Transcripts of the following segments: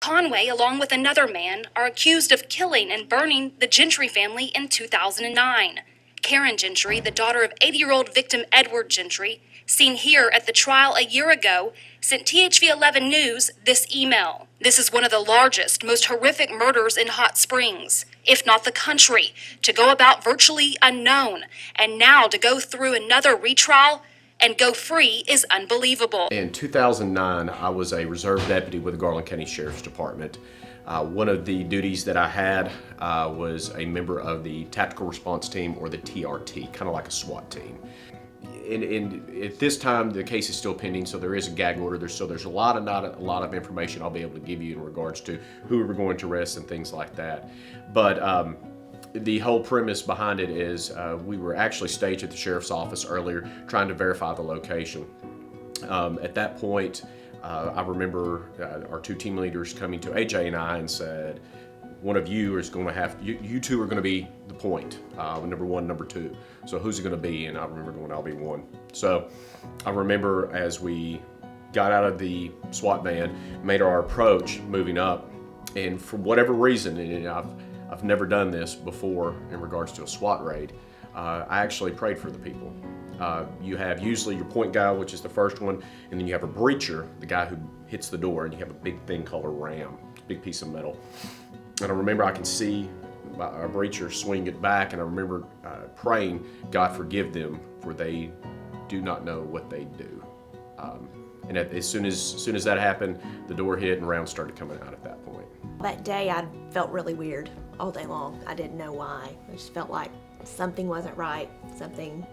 Conway, along with another man, are accused of killing and burning the Gentry family in 2009. Karen Gentry, the daughter of 80-year-old victim Edward Gentry, seen here at the trial a year ago, sent THV 11 News this email. This is one of the largest, most horrific murders in Hot Springs, if not the country, to go about virtually unknown, and now to go through another retrial and go free is unbelievable. In 2009, I was a reserve deputy with the Garland County Sheriff's Department. One of the duties that I had was a member of the Tactical Response Team, or the TRT, kind of like a SWAT team. And at this time, the case is still pending, so there is a gag order. There's a lot of information I'll be able to give you in regards to who we were going to arrest and things like that. But the whole premise behind it is we were actually staged at the sheriff's office earlier trying to verify the location. At that point, I remember our two team leaders coming to AJ and I and said, one of you is going to have, you two are going to be the point, number one, number two. So who's it going to be? And I remember going, I'll be one. So I remember as we got out of the SWAT van, made our approach moving up, and for whatever reason, and I've never done this before in regards to a SWAT raid, I actually prayed for the people. You have usually your point guy, which is the first one, and then you have a breacher, the guy who hits the door, and you have a big thing called a ram, a big piece of metal. And I remember I can see our breacher swing it back, and I remember praying, God forgive them, for they do not know what they do. And as soon as that happened, the door hit and rounds started coming out at that point. That day I felt really weird all day long. I didn't know why. I just felt like something wasn't right. Something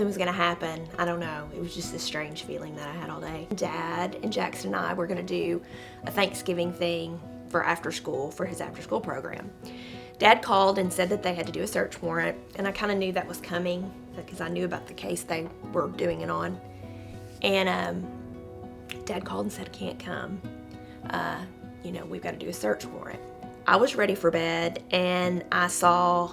was gonna happen. I don't know. It was just this strange feeling that I had all day. Dad and Jackson and I were gonna do a Thanksgiving thing for his after school program. Dad called and said that they had to do a search warrant, and I kind of knew that was coming because I knew about the case they were doing it on. And Dad called and said, can't come. We've got to do a search warrant. I was ready for bed, and I saw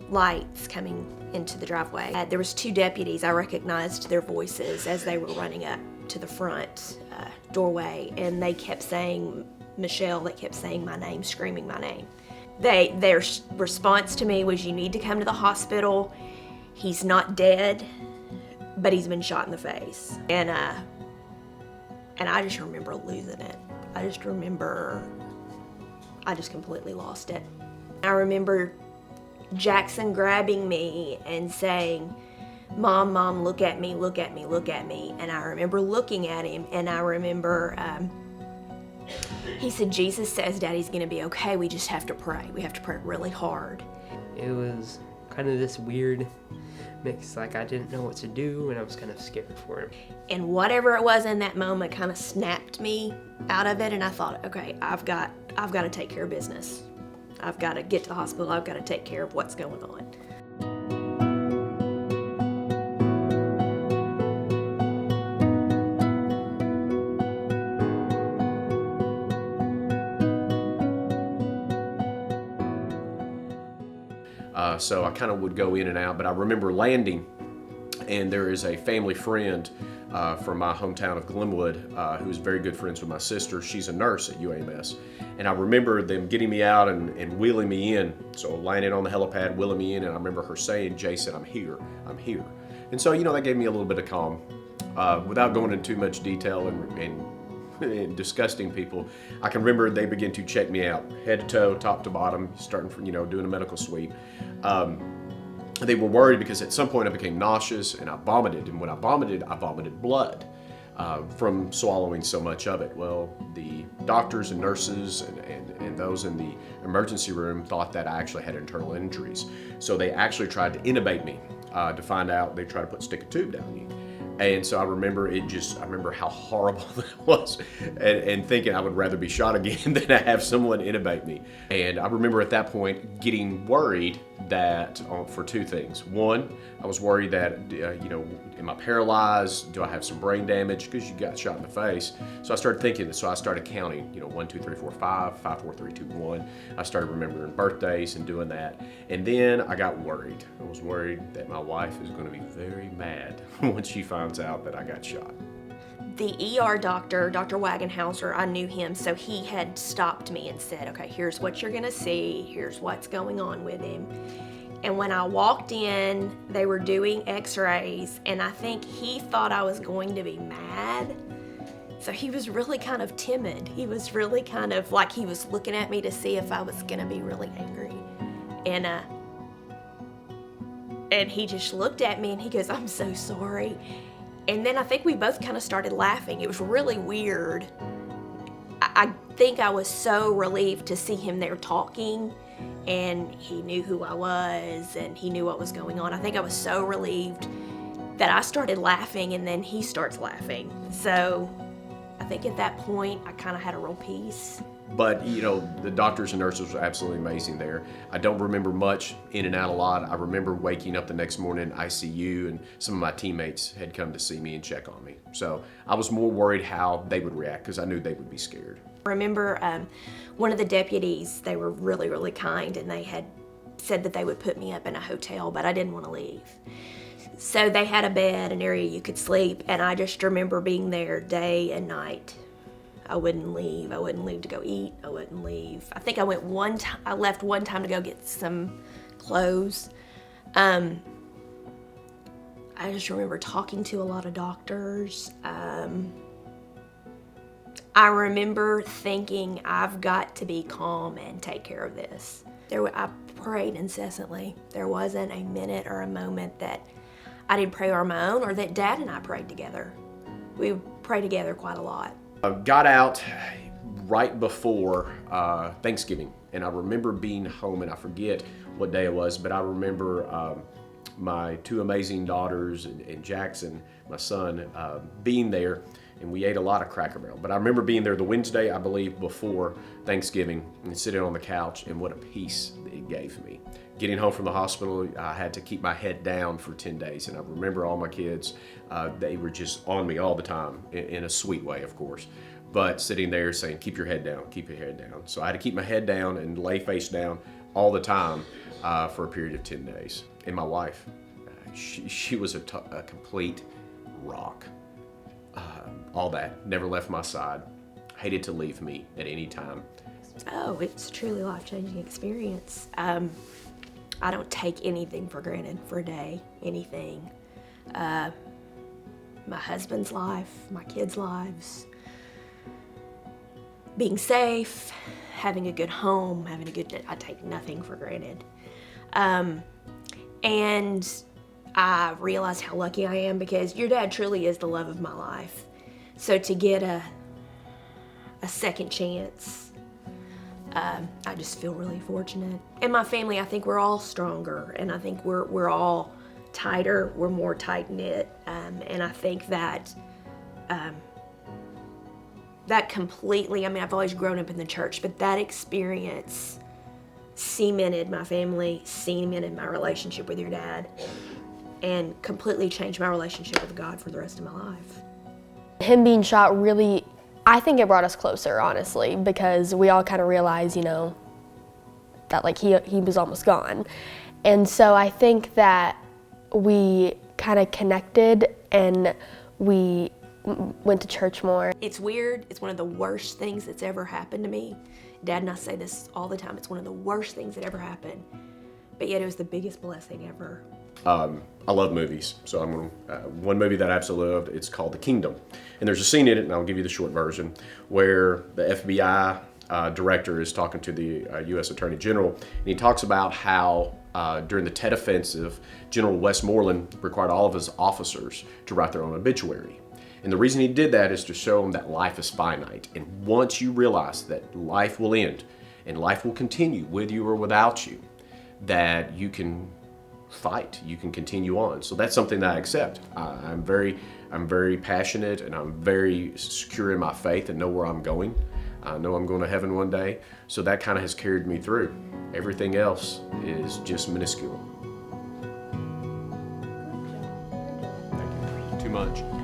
lights coming into the driveway. There was two deputies. I recognized their voices as they were running up to the front doorway, and they kept saying, Michelle, they kept saying my name, screaming my name. Their response to me was, you need to come to the hospital. He's not dead, but he's been shot in the face. And I just remember losing it. I just completely lost it. I remember Jackson grabbing me and saying, Mom, look at me, look at me, look at me. And I remember looking at him, and I remember he said, Jesus says Daddy's gonna be okay, we just have to pray. We have to pray really hard. It was kind of this weird mix, like I didn't know what to do, and I was kind of scared for him. And whatever it was in that moment kind of snapped me out of it, and I thought, okay, I've got to take care of business. I've got to get to the hospital. I've got to take care of what's going on. So I kind of would go in and out, but I remember landing, and there is a family friend from my hometown of Glenwood who's very good friends with my sister. She's a nurse at UAMS. And I remember them getting me out and wheeling me in. So landing on the helipad, wheeling me in, and I remember her saying, Jason, I'm here. And so, that gave me a little bit of calm. Without going into too much detail and disgusting people, I can remember they began to check me out, head to toe, top to bottom, starting from, doing a medical sweep. They were worried because at some point I became nauseous and I vomited, and when I vomited blood from swallowing so much of it. Well, the doctors and nurses and those in the emergency room thought that I actually had internal injuries. So they actually tried to intubate me to find out. They tried to stick a tube down you. And so I remember how horrible that was, and thinking I would rather be shot again than to have someone intubate me. And I remember at that point getting worried that for two things. One, I was worried that, am I paralyzed? Do I have some brain damage? Because you got shot in the face. So I started thinking this. So I started counting, 1, 2, 3, 4, 5, 5, 4, 3, 2, 1. I started remembering birthdays and doing that. And then I got worried. I was worried that my wife is going to be very mad when she finds out that I got shot. The ER doctor, Dr. Wagenhauser, I knew him, so he had stopped me and said, okay, here's what you're gonna see, here's what's going on with him. And when I walked in, they were doing x-rays, and I think he thought I was going to be mad. So he was really kind of timid. He was really kind of like he was looking at me to see if I was gonna be really angry. And he just looked at me and he goes, I'm so sorry. And then I think we both kind of started laughing. It was really weird. I think I was so relieved to see him there talking, and he knew who I was and he knew what was going on. I think I was so relieved that I started laughing, and then he starts laughing. So I think at that point I kind of had a real peace. But, you know, the doctors and nurses were absolutely amazing there. I don't remember much, in and out a lot. I remember waking up the next morning in ICU, and some of my teammates had come to see me and check on me. So I was more worried how they would react, because I knew they would be scared. I remember one of the deputies, they were really, really kind, and they had said that they would put me up in a hotel, but I didn't want to leave. So they had a bed, an area you could sleep, and I just remember being there day and night. I wouldn't leave. I wouldn't leave to go eat. I wouldn't leave. I think I left one time to go get some clothes. I just remember talking to a lot of doctors. I remember thinking, I've got to be calm and take care of this. I prayed incessantly. There wasn't a minute or a moment that I didn't pray on my own, or that Dad and I prayed together. We prayed together quite a lot. I got out right before Thanksgiving, and I remember being home, and I forget what day it was, but I remember my two amazing daughters and Jackson, my son, being there, and we ate a lot of Cracker Barrel. But I remember being there the Wednesday, I believe, before Thanksgiving, and sitting on the couch, and what a peace it gave me. Getting home from the hospital, I had to keep my head down for 10 days, and I remember all my kids, they were just on me all the time, in a sweet way, of course, but sitting there saying, keep your head down, keep your head down. So I had to keep my head down and lay face down all the time for a period of 10 days. And my wife, she was a complete rock. All that, never left my side, hated to leave me at any time. Oh, it's a truly life-changing experience. I don't take anything for granted for a day, anything. My husband's life, my kids' lives, being safe, having a good home, I take nothing for granted. And I realize how lucky I am, because your dad truly is the love of my life. So to get a second chance, I just feel really fortunate. And my family, I think we're all stronger, and I think we're all tighter, we're more tight-knit, and I think that that completely, I've always grown up in the church, but that experience cemented my family, cemented my relationship with your dad, and completely changed my relationship with God for the rest of my life. Him being shot really, I think it brought us closer, honestly, because we all kind of realized, that like he was almost gone. And so I think that we kind of connected, and we went to church more. It's weird. It's one of the worst things that's ever happened to me. Dad and I say this all the time. It's one of the worst things that ever happened, but yet it was the biggest blessing ever. I love movies, so I'm gonna, one movie that I absolutely loved, it's called The Kingdom. And there's a scene in it, and I'll give you the short version, where the FBI director is talking to the U.S. Attorney General, and he talks about how during the Tet Offensive, General Westmoreland required all of his officers to write their own obituary. And the reason he did that is to show them that life is finite. And once you realize that life will end, and life will continue with you or without you, that you can fight, you can continue on. So that's something that I accept. I'm very passionate, and I'm very secure in my faith and know where I'm going. I know I'm going to heaven one day. So that kind of has carried me through. Everything else is just minuscule. Thank you. Too much.